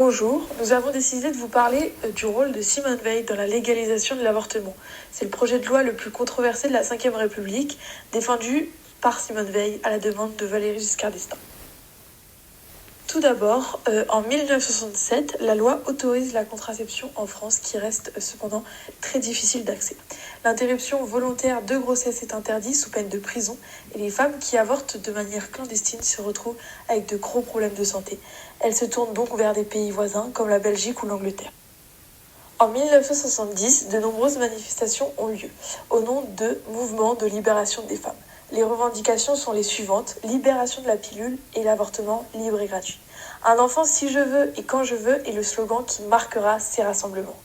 Bonjour, nous avons décidé de vous parler du rôle de Simone Veil dans la légalisation de l'avortement. C'est le projet de loi le plus controversé de la Ve République, défendu par Simone Veil à la demande de Valéry Giscard d'Estaing. Tout d'abord, en 1967, la loi autorise la contraception en France qui reste cependant très difficile d'accès. L'interruption volontaire de grossesse est interdite sous peine de prison et les femmes qui avortent de manière clandestine se retrouvent avec de gros problèmes de santé. Elles se tournent donc vers des pays voisins comme la Belgique ou l'Angleterre. En 1970, de nombreuses manifestations ont lieu au nom de mouvements de libération des femmes. Les revendications sont les suivantes: libération de la pilule et l'avortement libre et gratuit. Un enfant si je veux et quand je veux est le slogan qui marquera ces rassemblements.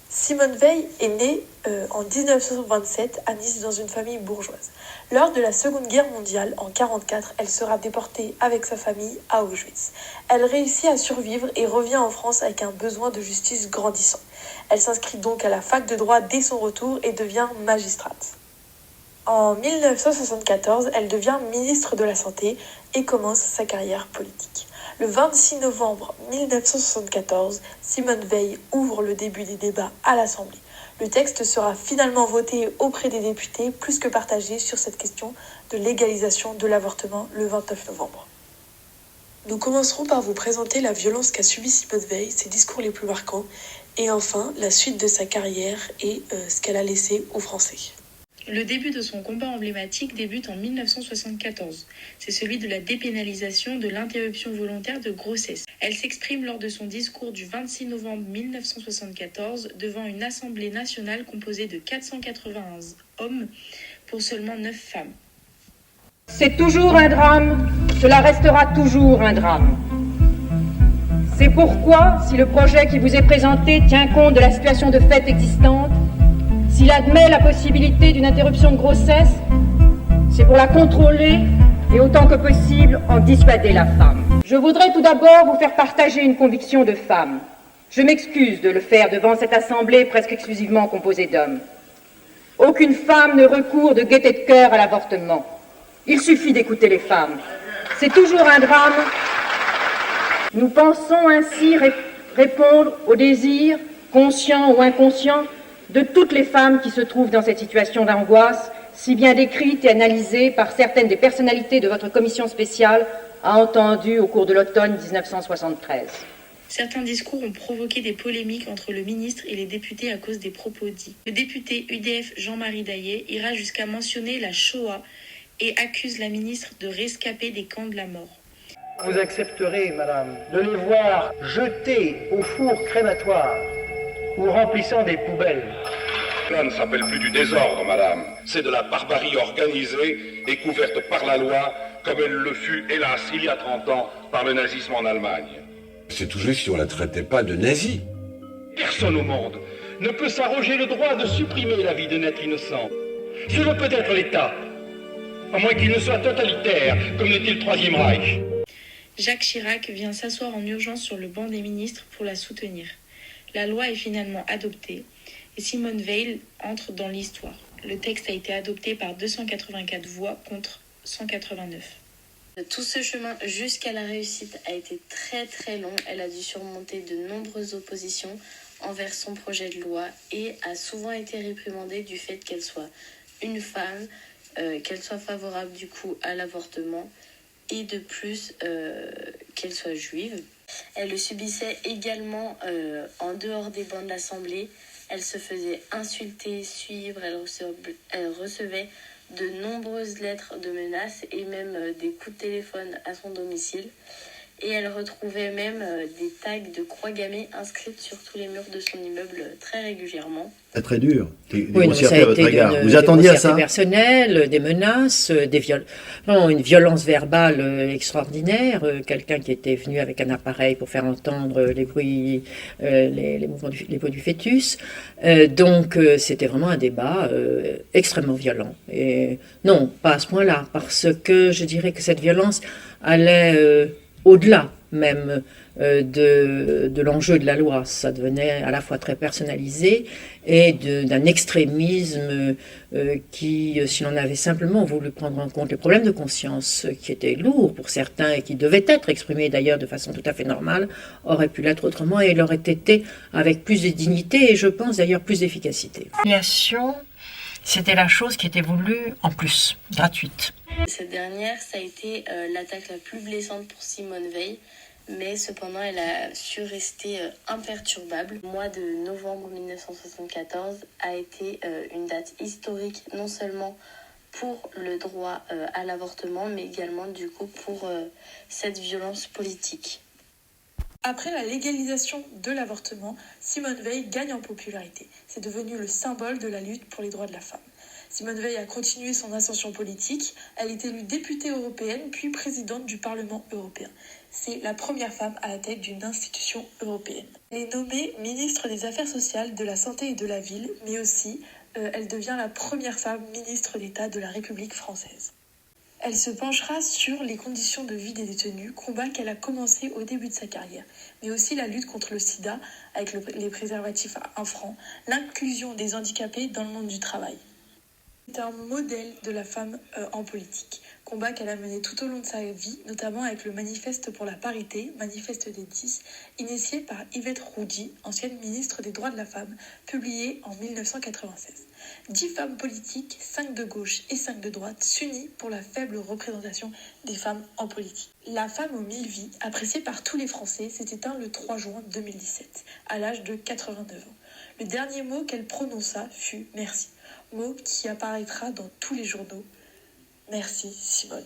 Simone Veil est née en 1927 à Nice dans une famille bourgeoise. Lors de la Seconde Guerre mondiale, en 1944, elle sera déportée avec sa famille à Auschwitz. Elle réussit à survivre et revient en France avec un besoin de justice grandissant. Elle s'inscrit donc à la fac de droit dès son retour et devient magistrate. En 1974, elle devient ministre de la Santé et commence sa carrière politique. Le 26 novembre 1974, Simone Veil ouvre le début des débats à l'Assemblée. Le texte sera finalement voté auprès des députés, plus que partagé sur cette question de légalisation de l'avortement le 29 novembre. Nous commencerons par vous présenter la violence qu'a subie Simone Veil, ses discours les plus marquants, et enfin la suite de sa carrière et ce qu'elle a laissé aux Français. Le début de son combat emblématique débute en 1974. C'est celui de la dépénalisation de l'interruption volontaire de grossesse. Elle s'exprime lors de son discours du 26 novembre 1974 devant une assemblée nationale composée de 491 hommes pour seulement 9 femmes. C'est toujours un drame, cela restera toujours un drame. C'est pourquoi, si le projet qui vous est présenté tient compte de la situation de fait existante, s'il admet la possibilité d'une interruption de grossesse, c'est pour la contrôler et autant que possible en dissuader la femme. Je voudrais tout d'abord vous faire partager une conviction de femme. Je m'excuse de le faire devant cette assemblée presque exclusivement composée d'hommes. Aucune femme ne recourt de gaieté de cœur à l'avortement. Il suffit d'écouter les femmes. C'est toujours un drame. Nous pensons ainsi répondre aux désirs, conscients ou inconscients, de toutes les femmes qui se trouvent dans cette situation d'angoisse, si bien décrite et analysée par certaines des personnalités de votre commission spéciale, a entendu au cours de l'automne 1973. Certains discours ont provoqué des polémiques entre le ministre et les députés à cause des propos dits. Le député UDF Jean-Marie Daillet ira jusqu'à mentionner la Shoah et accuse la ministre de rescapés des camps de la mort. Vous accepterez, madame, de les voir jetés au four crématoire ou remplissant des poubelles. Cela ne s'appelle plus du désordre, madame. C'est de la barbarie organisée et couverte par la loi, comme elle le fut, hélas, il y a 30 ans, par le nazisme en Allemagne. C'est tout juste si on la traitait pas de nazie. Personne au monde ne peut s'arroger le droit de supprimer la vie d'un être innocent. Cela peut être l'État, à moins qu'il ne soit totalitaire, comme l'était le Troisième Reich. Jacques Chirac vient s'asseoir en urgence sur le banc des ministres pour la soutenir. La loi est finalement adoptée et Simone Veil entre dans l'histoire. Le texte a été adopté par 284 voix contre 189. Tout ce chemin jusqu'à la réussite a été très très long. Elle a dû surmonter de nombreuses oppositions envers son projet de loi et a souvent été réprimandée du fait qu'elle soit une femme, qu'elle soit favorable du coup à l'avortement et de plus qu'elle soit juive. Elle le subissait également en dehors des bancs de l'Assemblée. Elle se faisait insulter, suivre, elle recevait de nombreuses lettres de menaces et même des coups de téléphone à son domicile. Et elle retrouvait même des tags de croix gammées inscrites sur tous les murs de son immeuble très régulièrement. C'est très dur, des Oui, grossièretés à votre égard. Vous attendiez à ça? Personnelles, des menaces, une violence verbale extraordinaire. Quelqu'un qui était venu avec un appareil pour faire entendre les bruits, les mouvements les bruits du fœtus. Donc c'était vraiment un débat extrêmement violent. Et non, pas à ce point-là, parce que je dirais que cette violence allait au-delà même de l'enjeu de la loi. Ça devenait à la fois très personnalisé et d'un extrémisme qui, si l'on avait simplement voulu prendre en compte les problèmes de conscience qui étaient lourds pour certains et qui devaient être exprimés d'ailleurs de façon tout à fait normale, aurait pu l'être autrement et il aurait été avec plus de dignité et je pense d'ailleurs plus d'efficacité. L'affiliation, c'était la chose qui était voulue en plus, gratuite. Cette dernière, ça a été l'attaque la plus blessante pour Simone Veil, mais cependant elle a su rester imperturbable. Le mois de novembre 1974 a été une date historique, non seulement pour le droit à l'avortement, mais également du coup pour cette violence politique. Après la légalisation de l'avortement, Simone Veil gagne en popularité. C'est devenu le symbole de la lutte pour les droits de la femme. Simone Veil a continué son ascension politique. Elle est élue députée européenne, puis présidente du Parlement européen. C'est la première femme à la tête d'une institution européenne. Elle est nommée ministre des Affaires sociales, de la Santé et de la Ville, mais aussi elle devient la première femme ministre d'État de la République française. Elle se penchera sur les conditions de vie des détenus, combat qu'elle a commencé au début de sa carrière, mais aussi la lutte contre le sida avec les préservatifs à 1 franc, l'inclusion des handicapés dans le monde du travail. C'est un modèle de la femme en politique, combat qu'elle a mené tout au long de sa vie, notamment avec le manifeste pour la parité, manifeste des 10, initié par Yvette Roudy, ancienne ministre des droits de la femme, publié en 1996. 10 femmes politiques, 5 de gauche et 5 de droite, s'unissent pour la faible représentation des femmes en politique. La femme aux 1000 vies, appréciée par tous les Français, s'est éteinte le 3 juin 2017, à l'âge de 89 ans. Le dernier mot qu'elle prononça fut « merci », mot qui apparaîtra dans tous les journaux. Merci Simone.